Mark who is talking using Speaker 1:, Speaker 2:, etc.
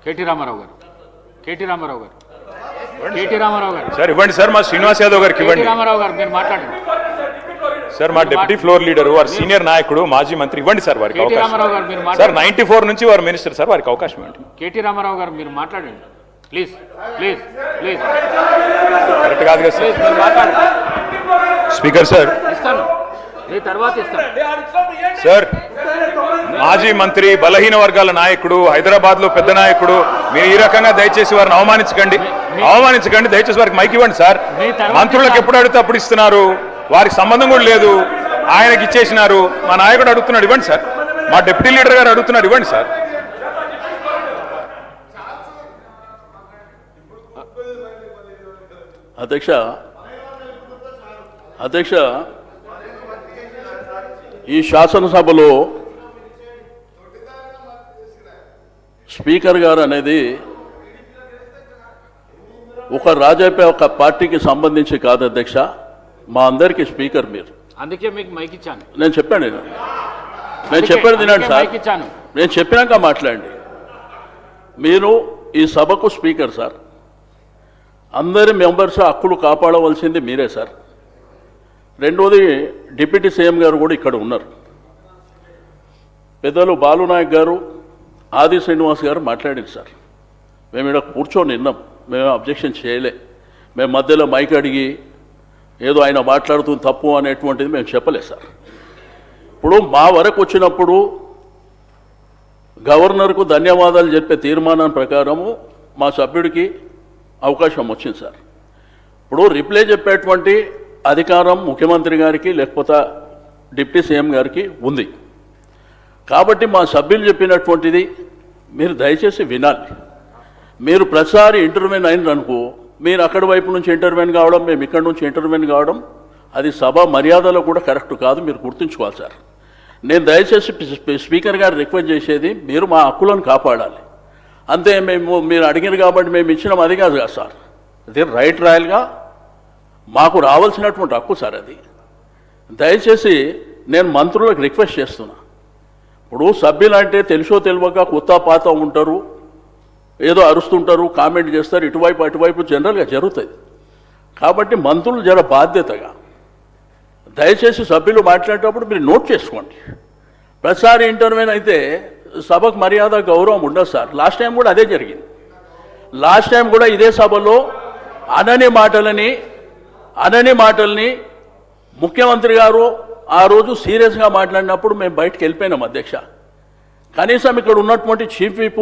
Speaker 1: KT Ramarao గారు KT Ramarao గారు KT Ramarao గారు
Speaker 2: సార్ ఇవ్వండి సార్, మా శ్రీనివాస్ యాదవ్ గారికి ఇవ్వండి.
Speaker 1: రామారావు గారు మీరు మాట్లాడండి
Speaker 2: సార్, మా డిప్యూటీ ఫ్లోర్ లీడరు, వారు సీనియర్ నాయకుడు, మాజీ మంత్రి, ఇవ్వండి సార్ వారికి అవకాశం.
Speaker 1: రామారావు గారు మీరు
Speaker 2: సార్ 94 నుంచి వారు మినిస్టర్ సార్, వారికి అవకాశం ఇవ్వండి.
Speaker 1: కేటీ రామారావు గారు మీరు మాట్లాడండి ప్లీజ్ ప్లీజ్ ప్లీజ్.
Speaker 2: కరెక్ట్ కాదు కదా సార్.
Speaker 1: మీరు మాట్లాడండి.
Speaker 2: స్పీకర్ సార్
Speaker 1: ఇస్తాను, మీ తర్వాత ఇస్తాను
Speaker 2: సార్. మాజీ మంత్రి, బలహీన వర్గాల నాయకుడు, హైదరాబాద్ లో పెద్ద నాయకుడు, మీరు ఈ రకంగా దయచేసి వారిని అవమానించకండి. దయచేసి వారికి మైక్ ఇవ్వండి సార్. మంత్రులకు ఎప్పుడు అడిగితే అప్పుడు ఇస్తున్నారు, వారికి సంబంధం కూడా లేదు, ఆయనకి ఇచ్చేసినారు. మా నాయకుడు అడుగుతున్నాడు, ఇవ్వండి సార్. మా డిప్యూటీ లీడర్ గారు అడుగుతున్నారు, ఇవ్వండి సార్.
Speaker 3: అధ్యక్ష ఈ శాసనసభలో స్పీకర్ గారు అనేది ఒక పార్టీకి సంబంధించి కాదు అధ్యక్ష, మా అందరికీ స్పీకర్ మీరు.
Speaker 1: అందుకే మీకు మైక్ ఇచ్చాను.
Speaker 3: నేను చెప్పాను తినండి సార్. నేను చెప్పినాక మాట్లాడండి. మీరు ఈ సభకు స్పీకర్ సార్, అందరి మెంబర్స్ హక్కులు కాపాడవలసింది మీరే సార్. రెండోది, డిప్యూటీ సీఎం గారు కూడా ఇక్కడ ఉన్నారు. పెద్దలు బాలునాయక్ గారు, ఆది శ్రీనివాస్ గారు మాట్లాడింది సార్. మేము ఇక్కడ కూర్చొని విన్నాం, మేము అబ్జెక్షన్ చేయలే. మేము మధ్యలో మైక్ అడిగి ఏదో ఆయన మాట్లాడుతుంది తప్పు అనేటువంటిది మేము చెప్పలేదు సార్. ఇప్పుడు మా వరకు వచ్చినప్పుడు గవర్నర్కు ధన్యవాదాలు చెప్పే తీర్మానం ప్రకారము మా సభ్యుడికి అవకాశం వచ్చింది సార్. ఇప్పుడు రిప్లై చెప్పేటువంటి అధికారం ముఖ్యమంత్రి గారికి లేకపోతే డిప్యూటీ సీఎం గారికి ఉంది. కాబట్టి మా సభ్యులు చెప్పినటువంటిది మీరు దయచేసి వినాలి. మీరు ప్రతిసారి ఇంటర్వ్యూన్ అయిననుకో, మీరు అక్కడి వైపు నుంచి ఇంటర్వ్యూన్ కావడం, మేము ఇక్కడి నుంచి ఇంటర్వ్యూన్ కావడం, అది సభ మర్యాదలో కూడా కరెక్ట్ కాదు, మీరు గుర్తుంచుకోవాలి సార్. నేను దయచేసి స్పీకర్ గారు రిక్వెస్ట్ చేసేది, మీరు మా హక్కులను కాపాడాలి అంతే. మీరు అడిగిన కాబట్టి మేము ఇచ్చినాం అది కాదు కదా సార్. అది రైట్ రాయల్గా మాకు రావాల్సినటువంటి హక్కు సార్ అది. దయచేసి నేను మంత్రులకు రిక్వెస్ట్ చేస్తున్నా. ఇప్పుడు సభ్యులు అంటే తెలుసో తెలియక కొత్త పాత ఉంటారు, ఏదో అరుస్తుంటారు, కామెంట్ చేస్తారు, ఇటువైపు అటువైపు జనరల్గా జరుగుతుంది. కాబట్టి మంత్రులు జర బాధ్యతగా దయచేసి సభ్యులు మాట్లాడేటప్పుడు మీరు నోట్ చేసుకోండి. ప్రతిసారి ఇంటర్వ్యూన్ అయితే సభకు మర్యాద గౌరవం ఉండదు సార్. లాస్ట్ టైం కూడా అదే జరిగింది. లాస్ట్ టైం కూడా ఇదే సభలో అనని మాటల్ని ముఖ్యమంత్రి గారు ఆ రోజు సీరియస్గా మాట్లాడినప్పుడు మేము బయటకు వెళ్ళిపోయినాం అధ్యక్ష. కనీసం ఇక్కడ ఉన్నటువంటి చీఫ్ విప్